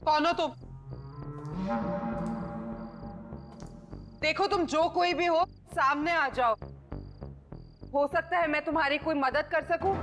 कौन हो तुम? देखो तुम जो कोई भी हो, सामने आ जाओ। हो सकता है मैं तुम्हारी कोई मदद कर सकूं।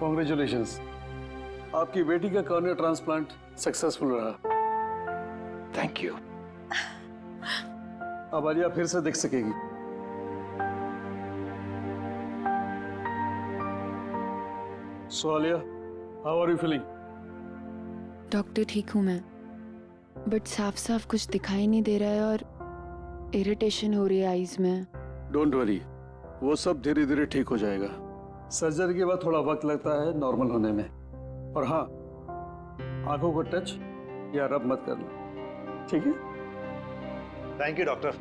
कॉन्ग्रेचुलेशंस, आपकी बेटी का कॉर्निया ट्रांसप्लांट सक्सेसफुल रहा। Thank you. अब आलिया फिर से देख सकेगी। So Alia, how are you feeling? Doctor ठीक हूँ मैं, बट साफ साफ कुछ दिखाई नहीं दे रहा है और इरिटेशन हो रही है आईज में। डोंट वरी, वो सब धीरे धीरे ठीक हो जाएगा। सर्जरी के बाद थोड़ा वक्त लगता है नॉर्मल होने में। और हाँ, आंखों को टच या रब मत करना, ठीक है? Thank you doctor,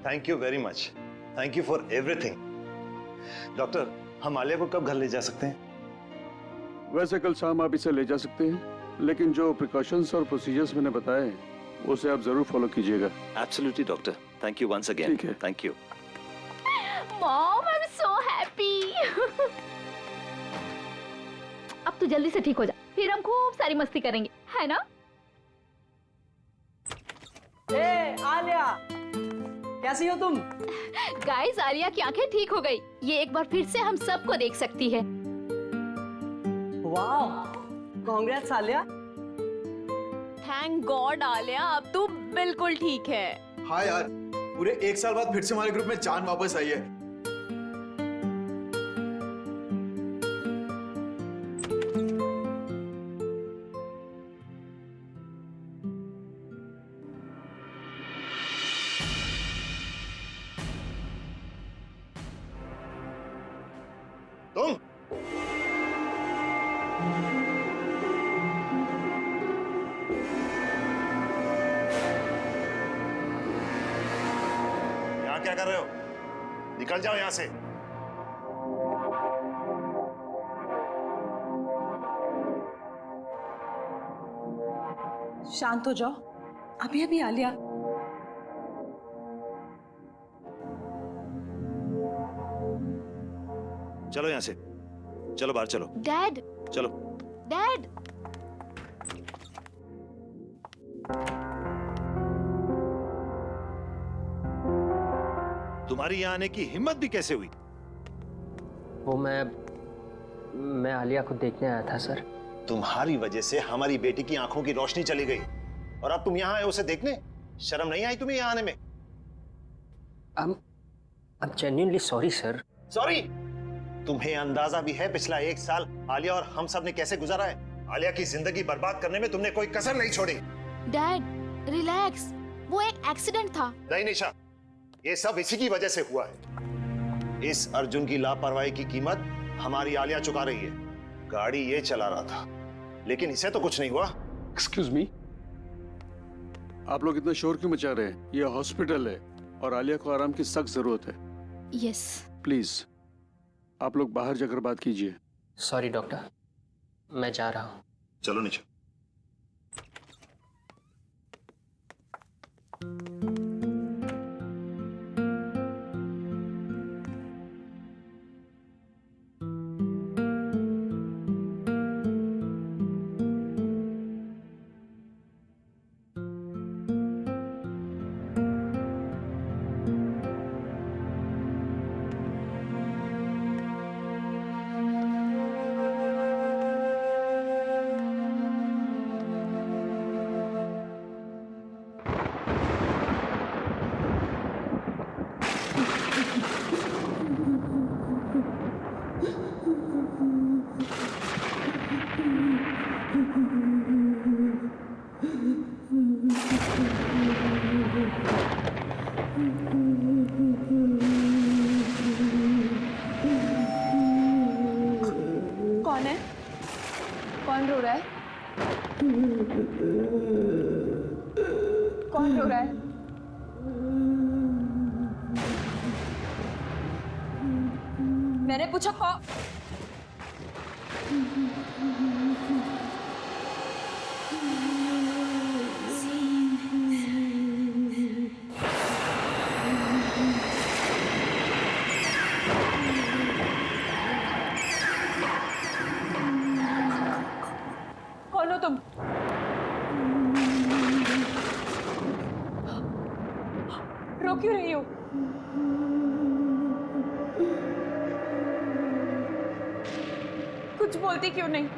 thank you very much, thank you for everything. Doctor, हम आलिया को कब घर ले जा सकते हैं? वैसे कल शाम आप इसे ले जा सकते हैं, लेकिन जो प्रिकॉशंस और प्रोसीजर्स मैंने बताए हैं उसे आप जरूर फॉलो कीजिएगा। Absolutely doctor, thank you once again. ठीक है। Thank you. Mom, I am so happy. अब तू जल्दी से ठीक हो जा, फिर हम खूब सारी मस्ती करेंगे, है ना? ए, आलिया, कैसी हो तुम? गाइस, आलिया की आंखें ठीक हो गई। ये एक बार फिर से हम सबको देख सकती है। वाह, congrats Alia. Thank God Alia, अब तू बिल्कुल ठीक है। हाँ यार, पूरे 1 साल बाद फिर से हमारे ग्रुप में जान वापस आई है। तुम यहाँ क्या कर रहे हो? निकल जाओ यहां से। शांत हो जाओ। अभी अभी आलिया। चलो यहां से, चलो बाहर चलो, डैड, चलो। डैड, तुम्हारी यहां आने की हिम्मत भी कैसे हुई? वो मैं आलिया को देखने आया था सर। तुम्हारी वजह से हमारी बेटी की आंखों की रोशनी चली गई और अब तुम यहां आए उसे देखने? शर्म नहीं आई तुम्हें यहां आने में? I'm genuinely sorry sir. Sorry? तुम्हें अंदाजा भी है पिछला 1 साल आलिया और हम सब ने कैसे गुजारा है? आलिया की जिंदगी बर्बाद करने में तुमने कोई कसर नहीं छोड़ी। Dad, relax. वो एक एक्सीडेंट था। नहीं निशा, ये सब इसी की वजह से हुआ है। इस अर्जुन की लापरवाही की कीमत हमारी आलिया चुका रही है। गाड़ी ये चला रहा था, लेकिन इसे तो कुछ नहीं हुआ। एक्सक्यूज मी, आप लोग इतना शोर क्यों मचा रहे हैं? ये हॉस्पिटल है और आलिया को आराम की सख्त जरूरत है। यस। प्लीज आप लोग बाहर जाकर बात कीजिए। सॉरी डॉक्टर, मैं जा रहा हूँ। चलो निशा। कौन है? कौन रो रहा है? कौन रो रहा है? मैंने पूछा कौन? कौन हो तुम? रो क्यों रही हो? कुछ बोलती क्यों नहीं?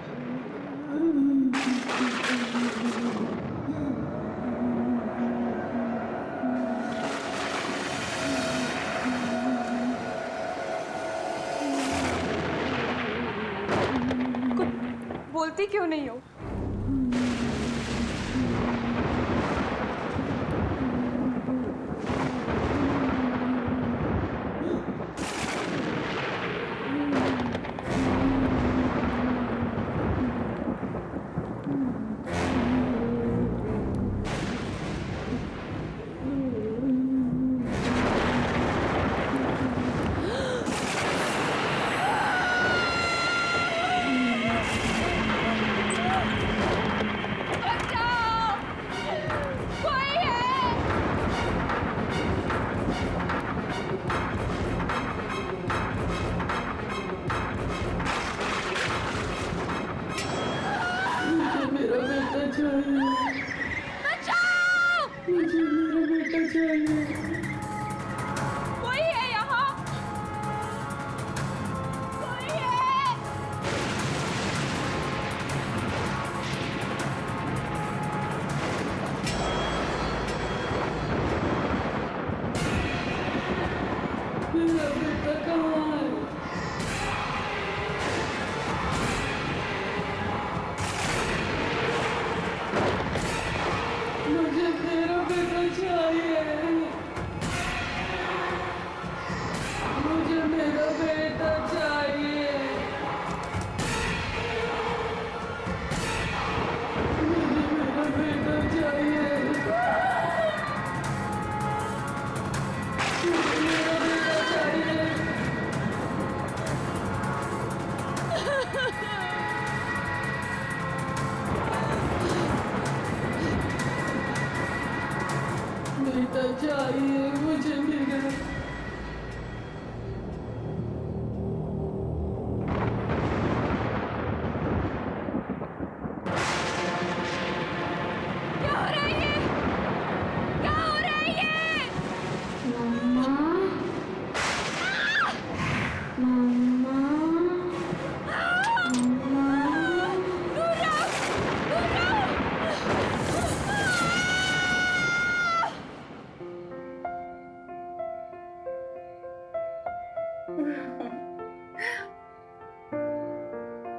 कुछ बोलती क्यों नहीं हो?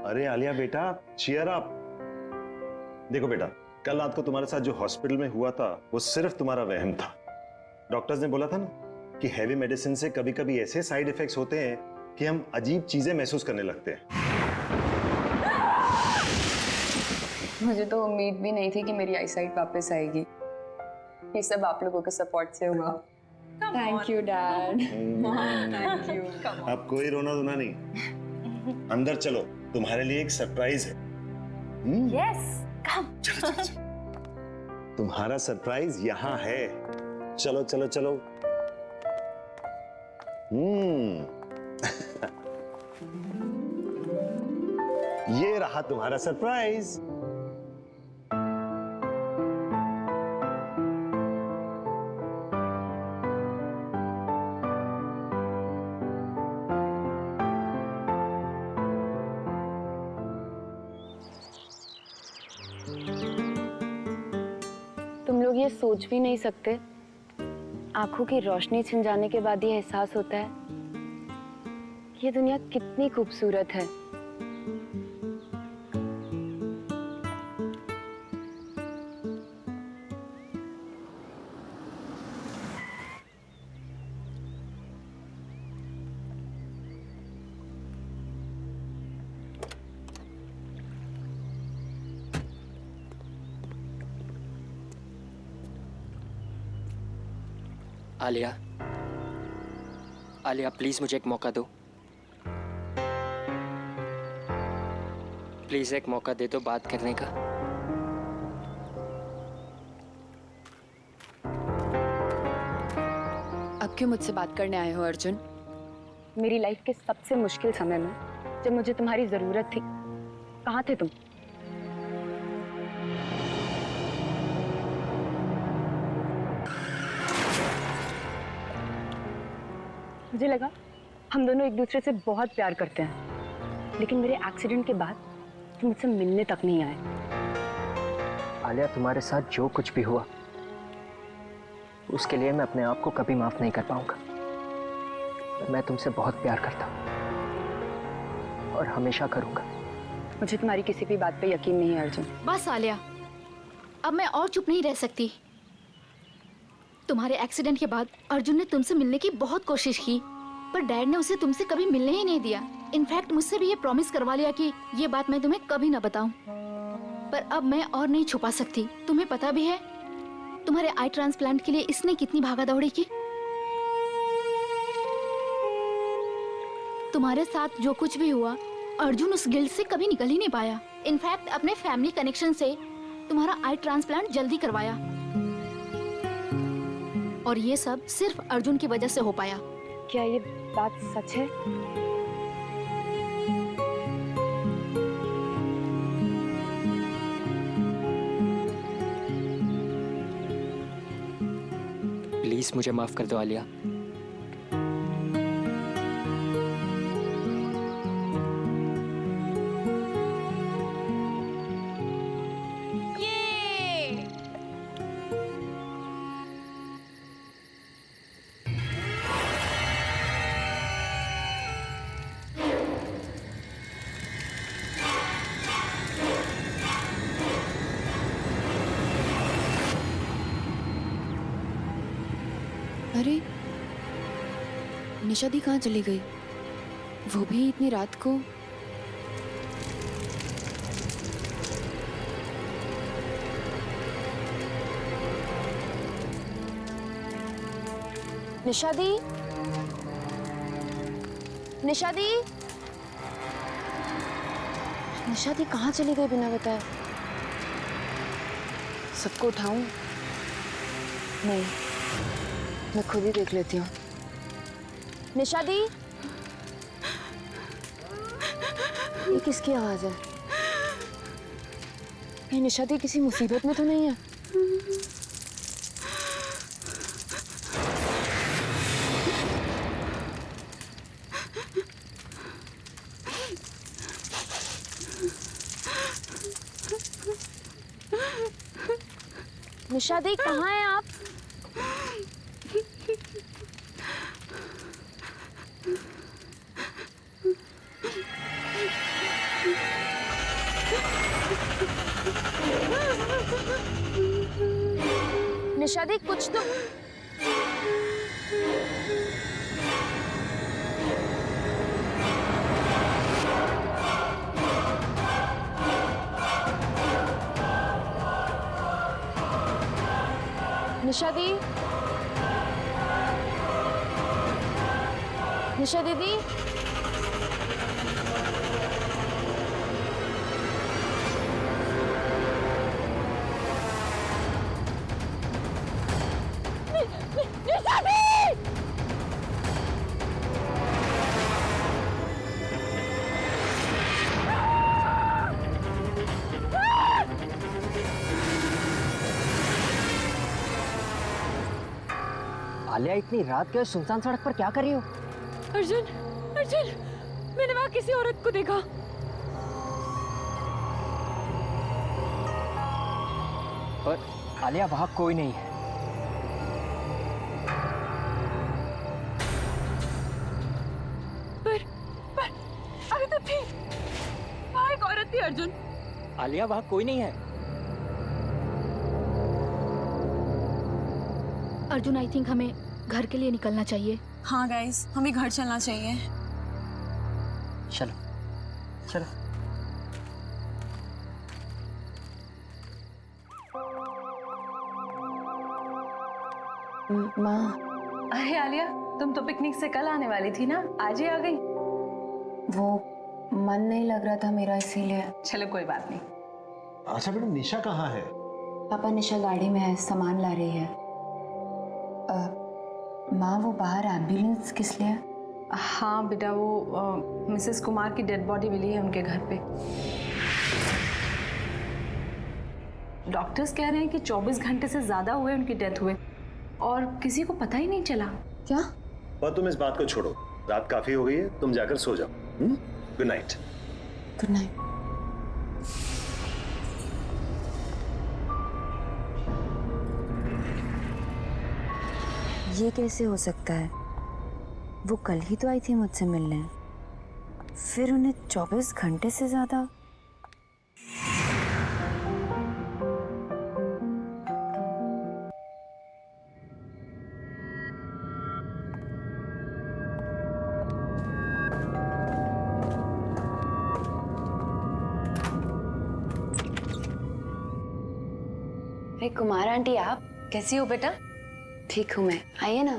अरे आलिया बेटा, चीयर अप। देखो बेटा, कल रात को तुम्हारे साथ जो हॉस्पिटल में हुआ था वो सिर्फ तुम्हारा वहम था। डॉक्टर्स ने बोला था ना कि हैवी मेडिसिन से कभी कभी ऐसे साइड इफेक्ट्स होते हैं कि हम अजीब चीजें महसूस करने लगते हैं। मुझे तो उम्मीद भी नहीं थी कि मेरी आईसाइट वापस आएगी। ये सब आप लोगों के सपोर्ट से हुआ। Thank you dad. Thank you. अब कोई रोना धोना नहीं, अंदर चलो, तुम्हारे लिए एक सरप्राइज है। यस, कम। चलो चलो चलो, तुम्हारा सरप्राइज यहाँ है। चलो चलो चलो। ये रहा तुम्हारा सरप्राइज। तुम लोग ये सोच भी नहीं सकते, आंखों की रोशनी छिन जाने के बाद ये एहसास होता है कि ये दुनिया कितनी खूबसूरत है। आलिया, आलिया प्लीज मुझे एक मौका दो। प्लीज एक मौका दे दो बात करने का। अब क्यों मुझसे बात करने आए हो अर्जुन? मेरी लाइफ के सबसे मुश्किल समय में जब मुझे तुम्हारी जरूरत थी, कहाँ थे तुम? मुझे लगा हम दोनों एक दूसरे से बहुत प्यार करते हैं, लेकिन मेरे एक्सीडेंट के बाद तुम मुझसे मिलने तक नहीं आए। आलिया, तुम्हारे साथ जो कुछ भी हुआ उसके लिए मैं अपने आप को कभी माफ नहीं कर पाऊंगा। मैं तुमसे बहुत प्यार करता हूं और हमेशा करूंगा। मुझे तुम्हारी किसी भी बात पे यकीन नहीं है अर्जुन। बस आलिया, अब मैं और चुप नहीं रह सकती। तुम्हारे एक्सीडेंट के बाद अर्जुन ने तुमसे मिलने की बहुत कोशिश की, पर डैड ने उसे तुमसे कभी मिलने ही नहीं दिया। इनफैक्ट मुझसे भी ये प्रॉमिस करवा लिया कि ये बात मैं तुम्हें कभी ना बताऊं। पर अब मैं और नहीं छुपा सकती। तुम्हें पता भी है तुम्हारे आई ट्रांसप्लांट के लिए इसने कितनी भागा दौड़ी की। तुम्हारे साथ जो कुछ भी हुआ, अर्जुन उस गिल्ट से कभी निकल ही नहीं पाया। इनफैक्ट अपने फैमिली कनेक्शन से तुम्हारा आई ट्रांसप्लांट जल्दी करवाया, और ये सब सिर्फ अर्जुन की वजह से हो पाया। क्या ये बात सच है? प्लीज मुझे माफ कर दो आलिया। अरे निशा दी कहाँ चली गई? वो भी इतनी रात को? निशा दी, निशा दी, निशा दी कहाँ चली गई बिना बताए? सबको उठाऊं? नहीं, मैं खुद ही देख लेती हूँ। निशा दी, ये किसकी आवाज है? ये निशा दी किसी मुसीबत में तो नहीं है? निशा दी कहाँ हैं आप? निशा दी कुछ तो निशा दी, निशा दीदी, निशा दी! आलिया, इतनी रात के सुनसान सड़क पर क्या कर रही हो? अर्जुन, अर्जुन, मैंने वहां किसी औरत को देखा। पर आलिया, वहां कोई नहीं है। पर अभी तो थी, वहां एक औरत थी अर्जुन। आलिया, वहां कोई नहीं है। अर्जुन, आई थिंक हमें घर के लिए निकलना चाहिए। हाँ गाइस, हमें घर चलना चाहिए। चलो चलो। माँ, अरे आलिया, तुम तो पिकनिक से कल आने वाली थी ना, आज ही आ गई। वो मन नहीं लग रहा था मेरा, इसीलिए। चलो कोई बात नहीं। अच्छा बेटा, निशा कहाँ है? पापा, निशा गाड़ी में है, सामान ला रही है। माँ, वो बाहर एम्बुलेंस किस लिए? हाँ बेटा, वो मिसेस कुमार की डेड बॉडी मिली है उनके घर पे। डॉक्टर्स कह रहे हैं कि 24 घंटे से ज्यादा हुए उनकी डेथ हुए और किसी को पता ही नहीं चला। क्या? और तुम इस बात को छोड़ो, रात काफी हो गई है, तुम जाकर सो जाओ। Good night. Good night. ये कैसे हो सकता है? वो कल ही तो आई थी मुझसे मिलने, फिर उन्हें 24 घंटे से ज्यादा। अरे कुमार आंटी, आप कैसी हो बेटा? ठीक हूँ मैं, आइए ना।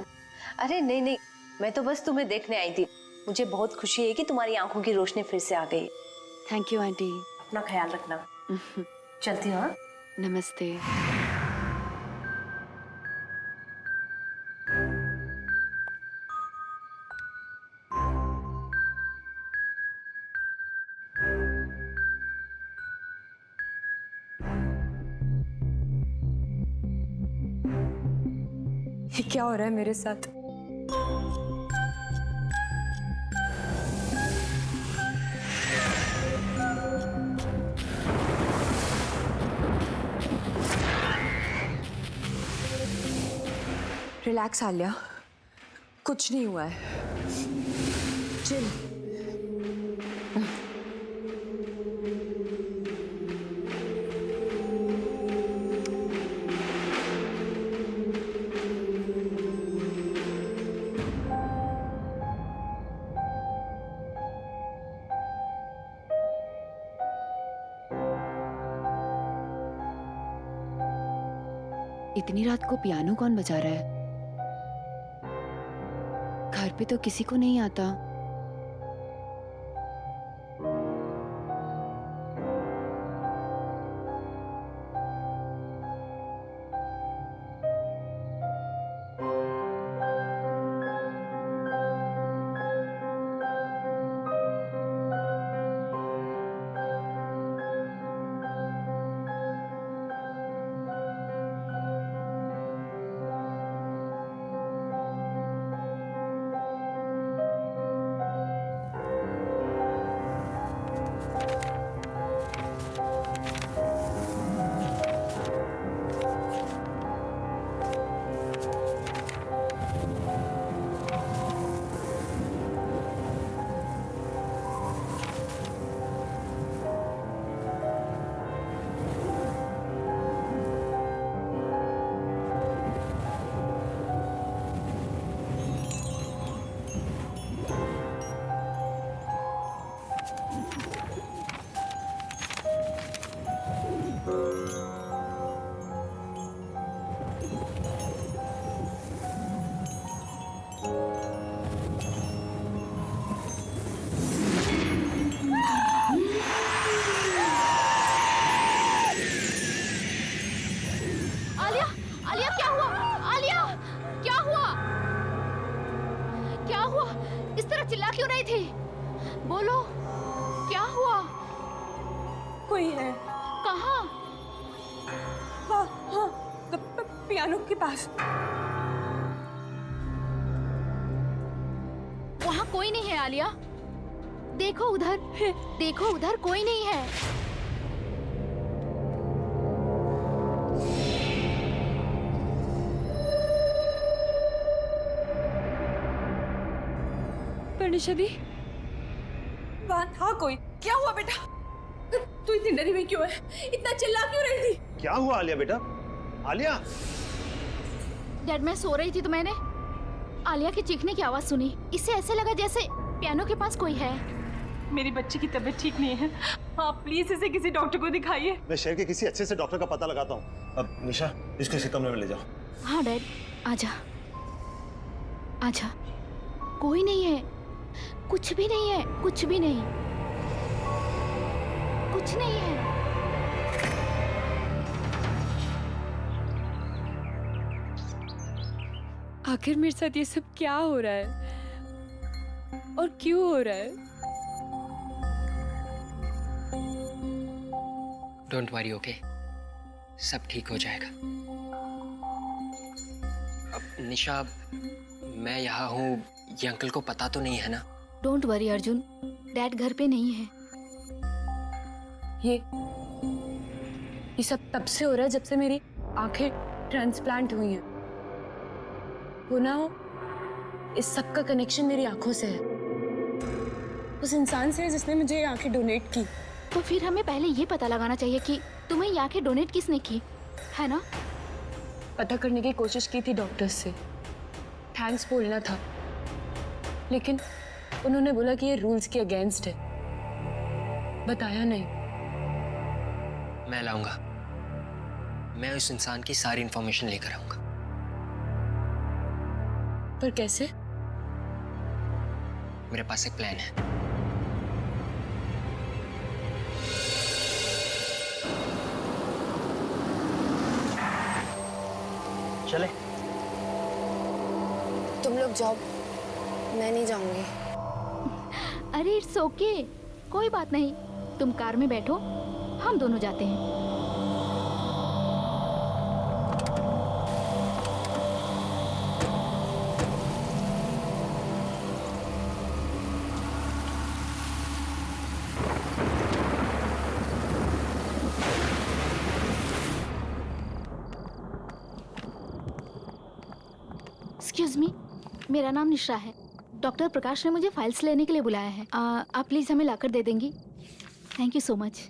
अरे नहीं नहीं, मैं तो बस तुम्हें देखने आई थी। मुझे बहुत खुशी है कि तुम्हारी आंखों की रोशनी फिर से आ गई। Thank you aunty. अपना ख्याल रखना। चलती हूँ। हाँ? नमस्ते। ये क्या हो रहा है मेरे साथ? रिलैक्स आलिया, कुछ नहीं हुआ है। चिल। इतनी रात को पियानो कौन बजा रहा है? घर पे तो किसी को नहीं आता। हेलो, क्या हुआ? कोई है। कहाँ? हाँ हाँ, पियानो के पास। वहाँ कोई नहीं है आलिया। देखो उधर, देखो उधर कोई नहीं है। परनिशा दी, वहाँ था कोई। क्या हुआ बेटा? तू इतनी डरी हुई क्यों है? इतना चिल्ला क्यों रही थी? क्या हुआ आलिया बेटा? आलिया, डैड, मैं सो रही थी तो मैंने आलिया की चीखने की आवाज सुनी। इससे ऐसे लगा जैसे पियानो के पास कोई है। मेरी बच्ची की तबीयत ठीक नहीं है, आप प्लीज इसे किसी डॉक्टर को दिखाइए। मैं शहर के किसी अच्छे से डॉक्टर का पता लगाता हूँ। अब निशा, इसको इसी कमरे में ले जाओ। हाँ डैड, आजा आजा। कोई नहीं है, कुछ भी नहीं है, कुछ भी नहीं, कुछ नहीं है। आखिर मेरे साथ ये सब क्या हो रहा है और क्यों हो रहा है? Don't worry, okay? सब ठीक हो जाएगा। अब निशा, मैं यहाँ हूँ, ये अंकल को पता तो नहीं है ना? डोंट वरी अर्जुन, डैड घर पे नहीं है। ये सब तब से हो रहा है जब से मेरी आंखें ट्रांसप्लांट हुई हैं। हो ना हो, इस सब का कनेक्शन मेरी आंखों से है, उस इंसान से है जिसने मुझे ये आंखें डोनेट की। तो फिर हमें पहले ये पता लगाना चाहिए कि तुम्हें ये आंखें डोनेट किसने की, है ना? पता करने की कोशिश की थी डॉक्टर्स से, थैंक्स बोलना था, लेकिन उन्होंने बोला कि ये रूल्स के अगेंस्ट है, बताया नहीं। मैं लाऊंगा, मैं उस इंसान की सारी इंफॉर्मेशन लेकर आऊंगा। पर कैसे? मेरे पास एक प्लान है। चले? तुम लोग जाओ, मैं नहीं जाऊंगी। अरे इट्स ओके, कोई बात नहीं। तुम कार में बैठो, हम दोनों जाते हैं। एक्सक्यूज मी, मेरा नाम निशा है। डॉक्टर प्रकाश ने मुझे फाइल्स लेने के लिए बुलाया है। आप प्लीज हमें लाकर दे देंगी? Thank you so much.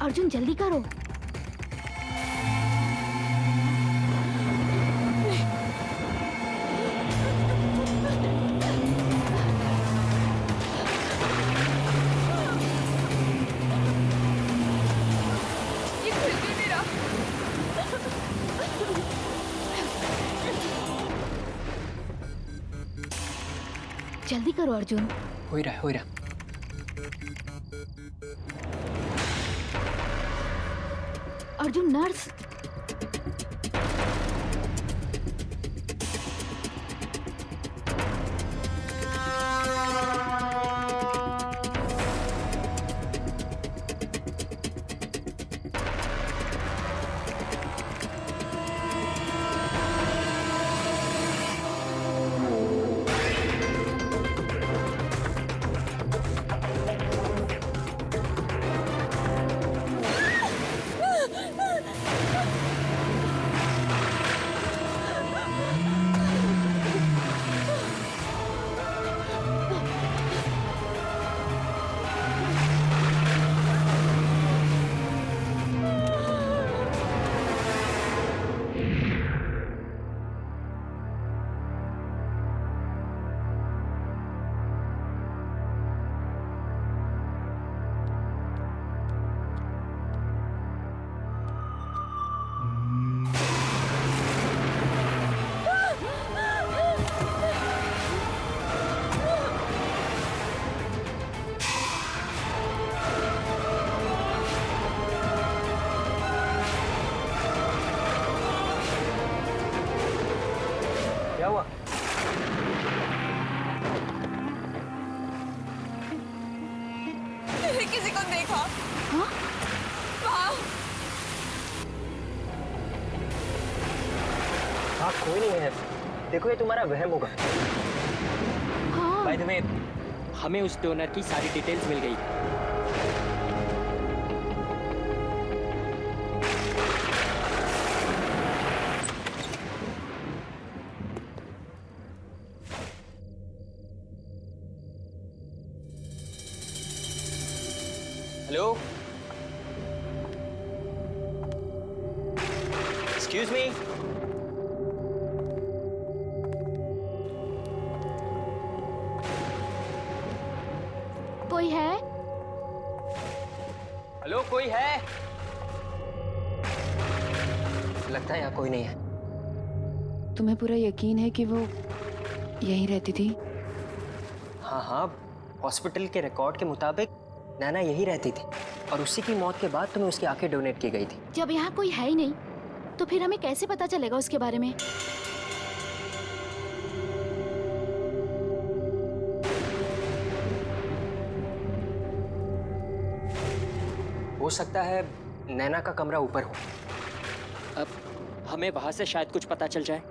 Arjun जल्दी करो। जल्दी करो अर्जुन। हो ही रहा है, हो ही रहा। अर्जुन, नर्स। मैंने किसी को देखा। वहाँ हाँ कोई नहीं है, देखो ये तुम्हारा वहम होगा। हाँ बाय द वे, हमें उस डोनर की सारी डिटेल्स मिल गई। Hello, excuse me. कोई है? हेलो, कोई है? लगता है यहाँ कोई नहीं है। तुम्हें पूरा यकीन है कि वो यहीं रहती थी? हाँ हाँ, हॉस्पिटल के रिकॉर्ड के मुताबिक नैना यही रहती थी और उसी की मौत के बाद तुम्हें उसकी आंखें डोनेट की गई थी। जब यहाँ कोई है ही नहीं तो फिर हमें कैसे पता चलेगा उसके बारे में? हो सकता है नैना का कमरा ऊपर हो। अब हमें वहां से शायद कुछ पता चल जाए।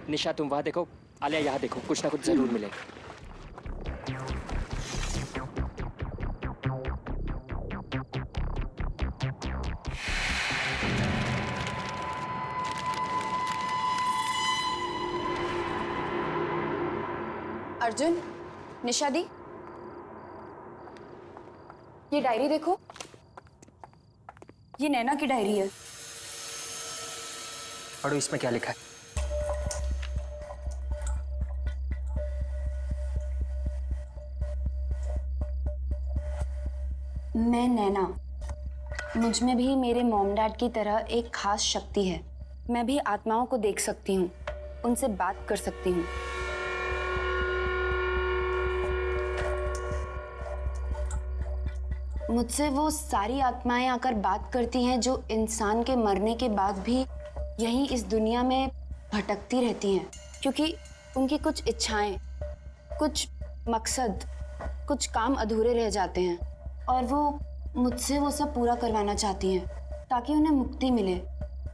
निशा, तुम वहां देखो, आलिया यहाँ देखो, कुछ ना कुछ जरूर मिलेगा। अर्जुन, निशा दी, ये डायरी देखो, ये नैना की डायरी है। पढ़ो इसमें क्या लिखा है। मैं नैना, मुझ में भी मेरे मॉम डैड की तरह एक खास शक्ति है। मैं भी आत्माओं को देख सकती हूँ, उनसे बात कर सकती हूँ। मुझसे वो सारी आत्माएं आकर बात करती हैं जो इंसान के मरने के बाद भी यहीं इस दुनिया में भटकती रहती हैं, क्योंकि उनकी कुछ इच्छाएं, कुछ मकसद, कुछ काम अधूरे रह जाते हैं और वो मुझसे वो सब पूरा करवाना चाहती हैं ताकि उन्हें मुक्ति मिले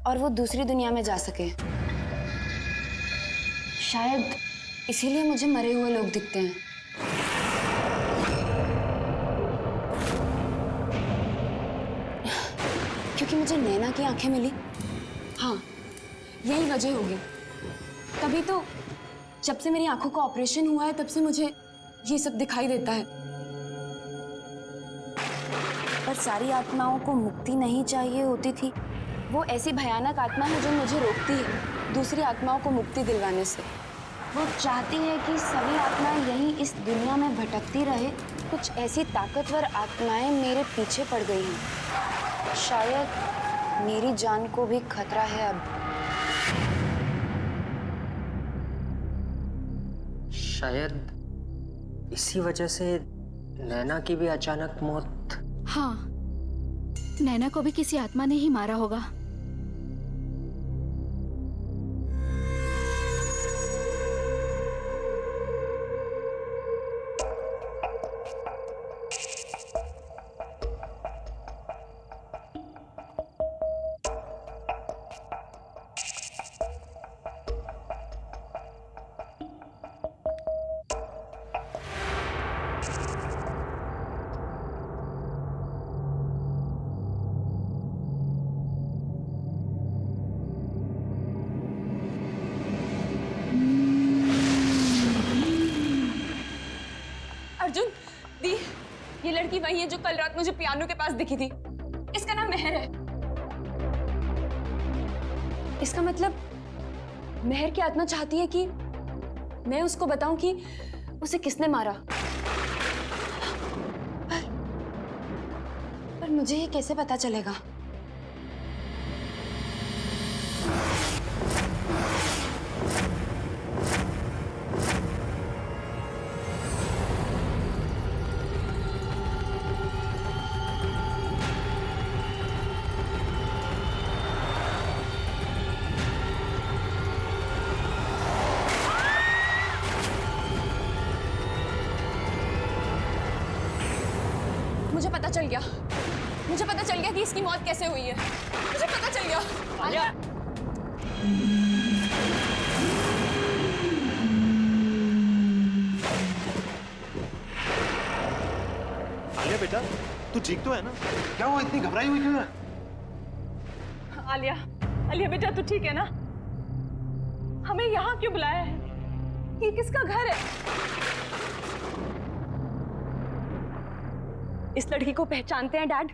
और वो दूसरी दुनिया में जा सके। शायद इसीलिए मुझे मरे हुए लोग दिखते हैं। क्योंकि मुझे नैना की आंखें मिली। हाँ, यही वजह होगी। तभी तो जब से मेरी आंखों का ऑपरेशन हुआ है तब से मुझे ये सब दिखाई देता है। पर सारी आत्माओं को मुक्ति नहीं चाहिए होती थी। वो ऐसी भयानक आत्मा है जो मुझे रोकती है दूसरी आत्माओं को मुक्ति दिलवाने से। वो चाहती है कि सभी आत्माएं यहीं इस दुनिया में भटकती रहे। कुछ ऐसी ताकतवर आत्माएं मेरे पीछे पड़ गई हैं। शायद मेरी जान को भी खतरा है अब। शायद इसी वजह से नैना की भी अचानक मौत। हाँ, नैना को भी किसी आत्मा ने ही मारा होगा। ये लड़की वही है जो कल रात मुझे पियानो के पास दिखी थी। इसका नाम मेहर है। इसका मतलब मेहर की आत्मा चाहती है कि मैं उसको बताऊं कि उसे किसने मारा। पर मुझे ये कैसे पता चलेगा? मुझे पता चल गया कि इसकी मौत कैसे हुई है। मुझे पता चल गया। आलिया, आलिया बेटा, तू ठीक तो है ना? क्या हुआ, इतनी घबराई हुई क्यों है? आलिया, आलिया बेटा तू ठीक है ना? हमें यहाँ क्यों बुलाया है? ये किसका घर है? इस लड़की को पहचानते हैं डैड?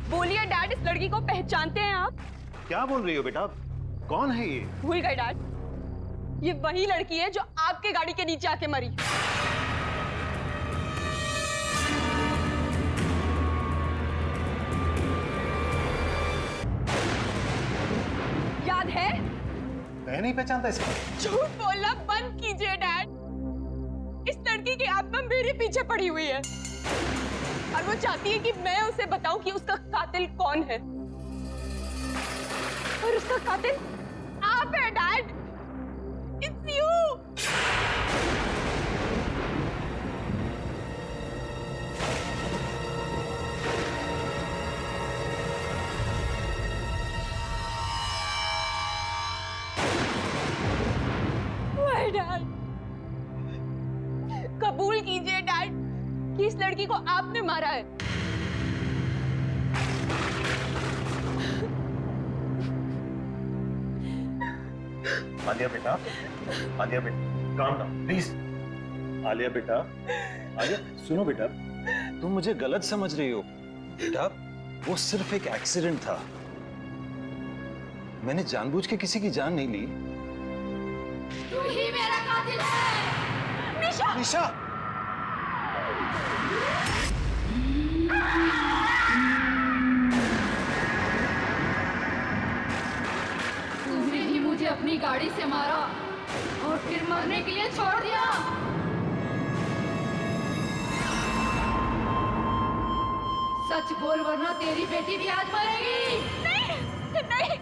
बोलिए डैड, इस लड़की को पहचानते हैं आप? क्या बोल रही हो बेटा? कौन है ये? भूल गए डैड, ये वही लड़की है जो आपके गाड़ी के नीचे आके मरी। याद है? मैं नहीं पहचानता इसे। झूठ बोलना बंद कीजिए डैड। इस लड़की की आत्मा मेरे पीछे पड़ी हुई है और वो चाहती है कि मैं उसे बताऊं कि उसका कातिल कौन है। और उसका कातिल आप है डैड। It's you. डैड, कबूल कीजिए डैड कि इस लड़की को आपने मारा है। आलिया बेटा, आलिया बेटा, काम डाउन प्लीज। आलिया बेटा, आलिया सुनो बेटा, तुम मुझे गलत समझ रही हो बेटा। वो सिर्फ एक एक्सीडेंट था। मैंने जानबूझ के किसी की जान नहीं ली। तू ही मेरा कातिल है। निशा! निशा! तूने ही मुझे अपनी गाड़ी से मारा और फिर मरने के लिए छोड़ दिया। सच बोल वरना तेरी बेटी भी आज मरेगी। नहीं, नहीं,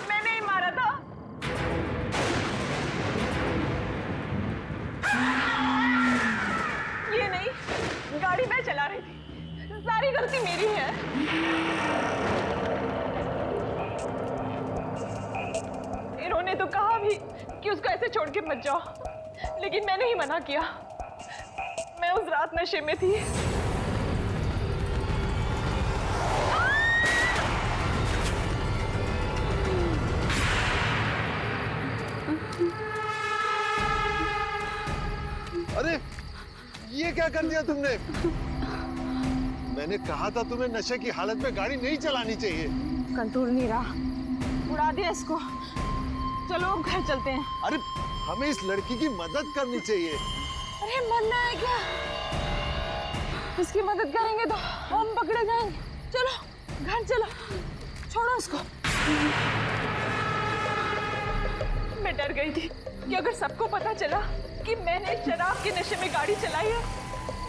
मैं नहीं मारा था। ये नहीं, गाड़ी मैं चला रही थी। सारी गलती मेरी है। इन्होंने तो कहा भी कि उसको ऐसे छोड़ के मत जाओ, लेकिन मैंने ही मना किया। मैं उस रात नशे में थी। अरे ये क्या कर दिया तुमने? मैंने कहा था तुम्हें नशे की हालत में गाड़ी नहीं चलानी चाहिए। कंट्रोल नहीं रहा, उड़ा दिया इसको। चलो अब घर चलते हैं। अरे हमें इस लड़की की मदद करनी चाहिए। अरे मरना है क्या? इसकी मदद करेंगे तो हम पकड़े जाएंगे। चलो घर चलो, छोड़ो उसको। मैं डर गई थी कि अगर सबको पता चला कि मैंने शराब के नशे में गाड़ी चलाई है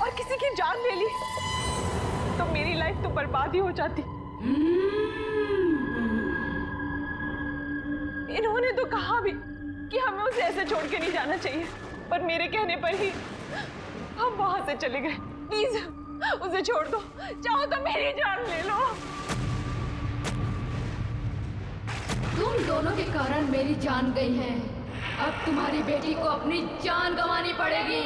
और किसी की जान ले ली, तो मेरी लाइफ तो बर्बाद ही हो जाती। इन्होंने तो कहा भी कि हमें उसे ऐसे छोड़ के नहीं जाना चाहिए, पर मेरे कहने पर ही हम वहां से चले गए। प्लीज उसे छोड़ दो, चाहो तो मेरी जान ले लो। तुम दोनों के कारण मेरी जान गई है। अब तुम्हारी बेटी को अपनी जान गंवानी पड़ेगी।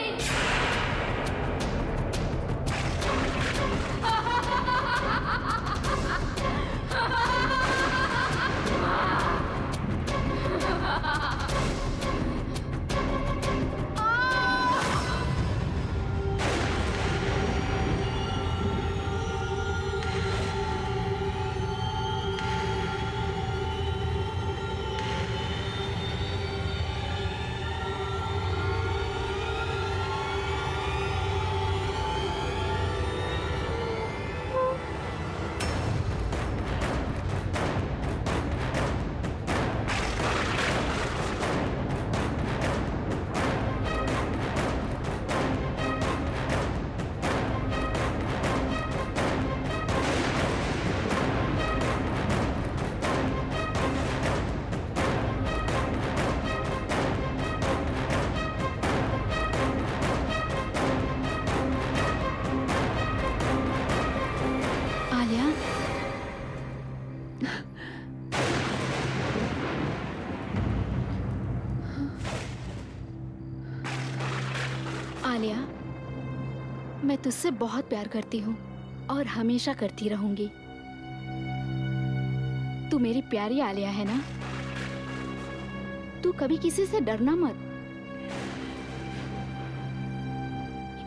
आलिया, मैं तुझसे बहुत प्यार करती हूँ और हमेशा करती रहूंगी। तू मेरी प्यारी आलिया है ना? तू कभी किसी से डरना मत।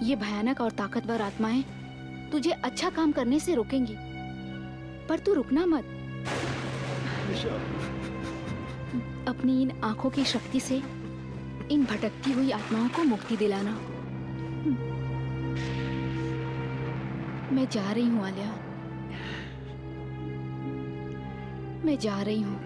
ये भयानक और ताकतवर आत्माएं तुझे अच्छा काम करने से रोकेंगी, पर तू रुकना मत। अपनी इन आंखों की शक्ति से इन भटकती हुई आत्माओं को मुक्ति दिलाना। मैं जा रही हूँ आलिया, मैं जा रही हूँ।